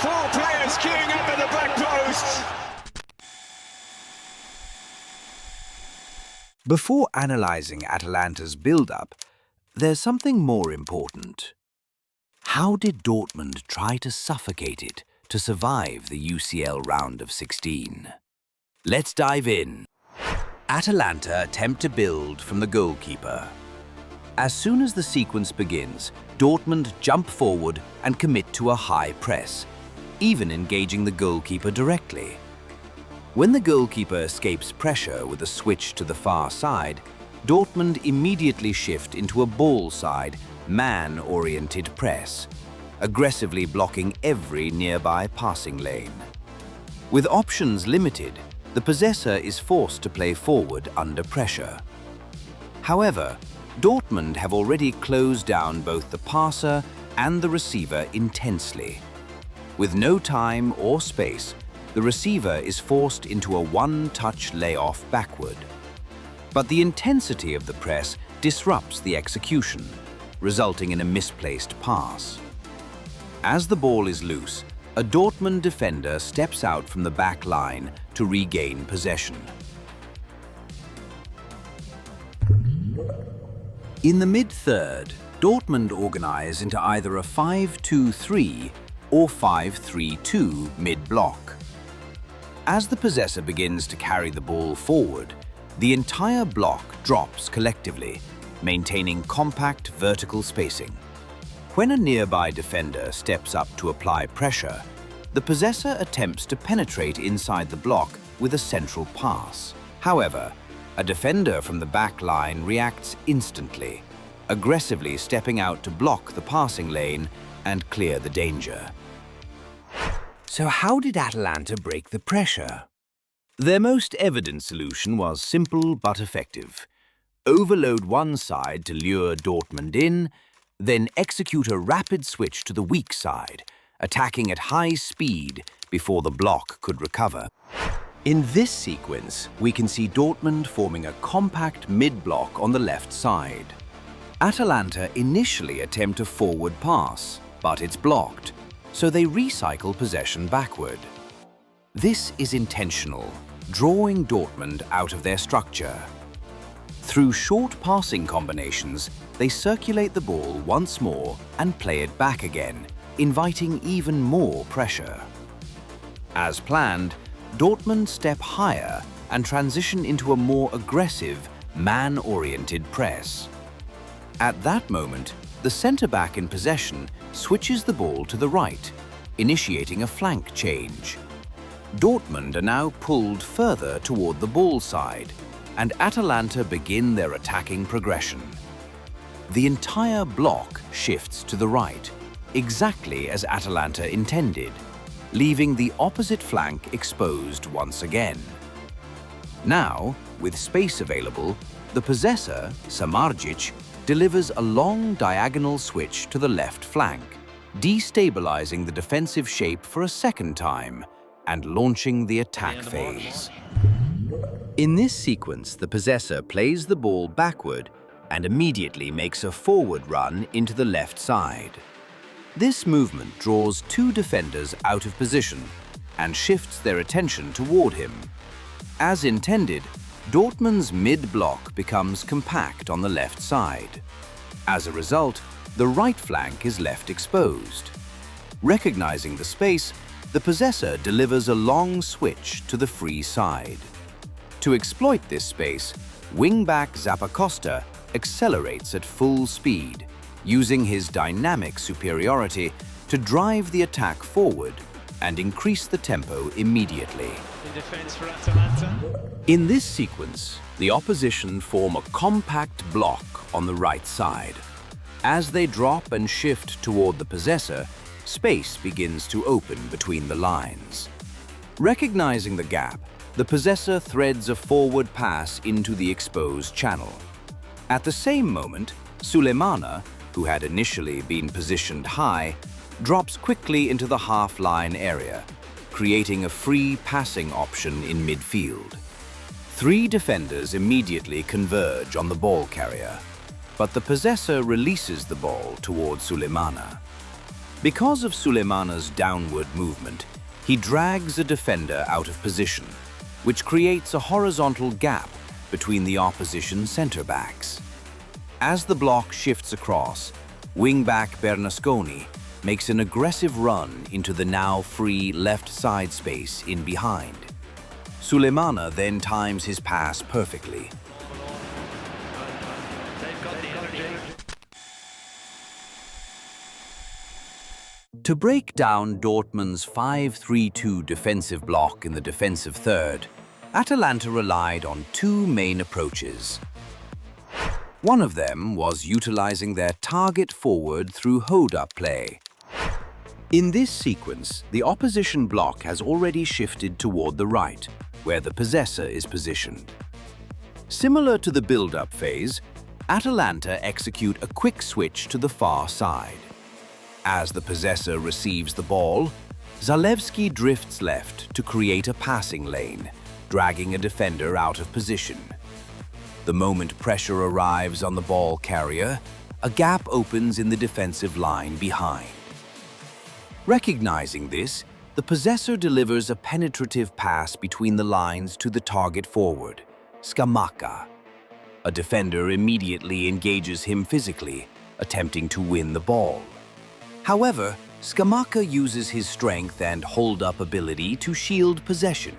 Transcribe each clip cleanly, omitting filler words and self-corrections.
Four players queuing up at the back post. Before analysing Atalanta's build-up, there's something more important. How did Dortmund try to suffocate it to survive the UCL round of 16? Let's dive in. Atalanta attempt to build from the goalkeeper. As soon as the sequence begins, Dortmund jump forward and commit to a high press, even engaging the goalkeeper directly. When the goalkeeper escapes pressure with a switch to the far side, Dortmund immediately shift into a ball-side, man-oriented press, aggressively blocking every nearby passing lane. With options limited, the possessor is forced to play forward under pressure. However, Dortmund have already closed down both the passer and the receiver intensely. With no time or space, the receiver is forced into a one-touch layoff backward. But the intensity of the press disrupts the execution, resulting in a misplaced pass. As the ball is loose, a Dortmund defender steps out from the back line to regain possession. In the mid-third, Dortmund organize into either a 5-2-3 or 5-3-2 mid-block. As the possessor begins to carry the ball forward, the entire block drops collectively, maintaining compact vertical spacing. When a nearby defender steps up to apply pressure, the possessor attempts to penetrate inside the block with a central pass. However, a defender from the back line reacts instantly, aggressively stepping out to block the passing lane and clear the danger. So how did Atalanta break the pressure? Their most evident solution was simple but effective. Overload one side to lure Dortmund in, then execute a rapid switch to the weak side, attacking at high speed before the block could recover. In this sequence, we can see Dortmund forming a compact mid-block on the left side. Atalanta initially attempt a forward pass, but it's blocked, so they recycle possession backward. This is intentional, drawing Dortmund out of their structure. Through short passing combinations, they circulate the ball once more and play it back again, inviting even more pressure. As planned, Dortmund step higher and transition into a more aggressive, man-oriented press. At that moment, the centre-back in possession switches the ball to the right, initiating a flank change. Dortmund are now pulled further toward the ball side, and Atalanta begin their attacking progression. The entire block shifts to the right, exactly as Atalanta intended, leaving the opposite flank exposed once again. Now, with space available, the possessor, Samardzic, delivers a long diagonal switch to the left flank, destabilizing the defensive shape for a second time and launching the attack phase. In this sequence, the possessor plays the ball backward and immediately makes a forward run into the left side. This movement draws two defenders out of position and shifts their attention toward him. As intended, Dortmund's mid-block becomes compact on the left side. As a result, the right flank is left exposed. Recognizing the space, the possessor delivers a long switch to the free side. To exploit this space, wing-back Zappacosta accelerates at full speed, using his dynamic superiority to drive the attack forward and increase the tempo immediately. In defense for Atalanta. In this sequence, the opposition form a compact block on the right side. As they drop and shift toward the possessor, space begins to open between the lines. Recognizing the gap, the possessor threads a forward pass into the exposed channel. At the same moment, Sulemana, who had initially been positioned high, drops quickly into the half-line area, creating a free passing option in midfield. Three defenders immediately converge on the ball carrier. but the possessor releases the ball towards Sulemana. Because of Sulemana's downward movement, he drags a defender out of position, which creates a horizontal gap between the opposition centre-backs. As the block shifts across, wing-back Bernasconi makes an aggressive run into the now free left side space in behind. Sulemana then times his pass perfectly. To break down Dortmund's 5-3-2 defensive block in the defensive third, Atalanta relied on two main approaches. One of them was utilizing their target forward through hold-up play. In this sequence, the opposition block has already shifted toward the right, where the possessor is positioned. Similar to the build-up phase, Atalanta execute a quick switch to the far side. As the possessor receives the ball, Zalewski drifts left to create a passing lane, dragging a defender out of position. The moment pressure arrives on the ball carrier, a gap opens in the defensive line behind. Recognizing this, the possessor delivers a penetrative pass between the lines to the target forward, Scamacca. A defender immediately engages him physically, attempting to win the ball. However, Scamacca uses his strength and hold-up ability to shield possession.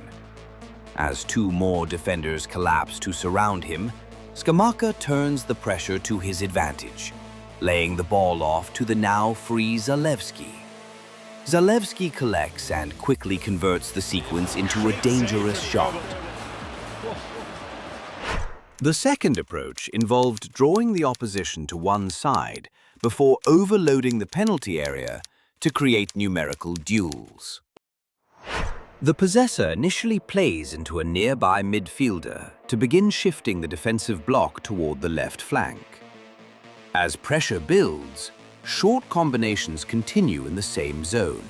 As two more defenders collapse to surround him, Scamacca turns the pressure to his advantage, laying the ball off to the now free Zalewski. Zalewski collects and quickly converts the sequence into a dangerous shot. The second approach involved drawing the opposition to one side before overloading the penalty area to create numerical duels. The possessor initially plays into a nearby midfielder to begin shifting the defensive block toward the left flank. As pressure builds, short combinations continue in the same zone,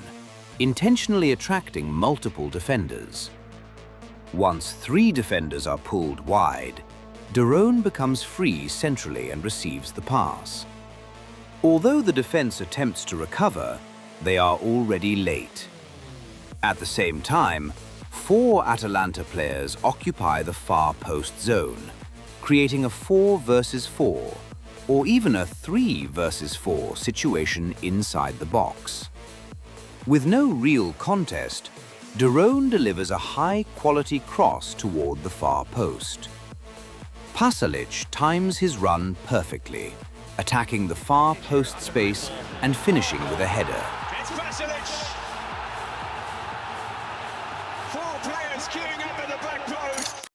intentionally attracting multiple defenders. Once three defenders are pulled wide, Dortmund becomes free centrally and receives the pass. Although the defense attempts to recover, they are already late. At the same time, four Atalanta players occupy the far post zone, creating a 4 versus 4 or even a 3 versus 4 situation inside the box. With no real contest, Dortmund delivers a high-quality cross toward the far post. Pasalic times his run perfectly, attacking the far post space and finishing with a header. It's Pasalic. Four players queuing up at the back post.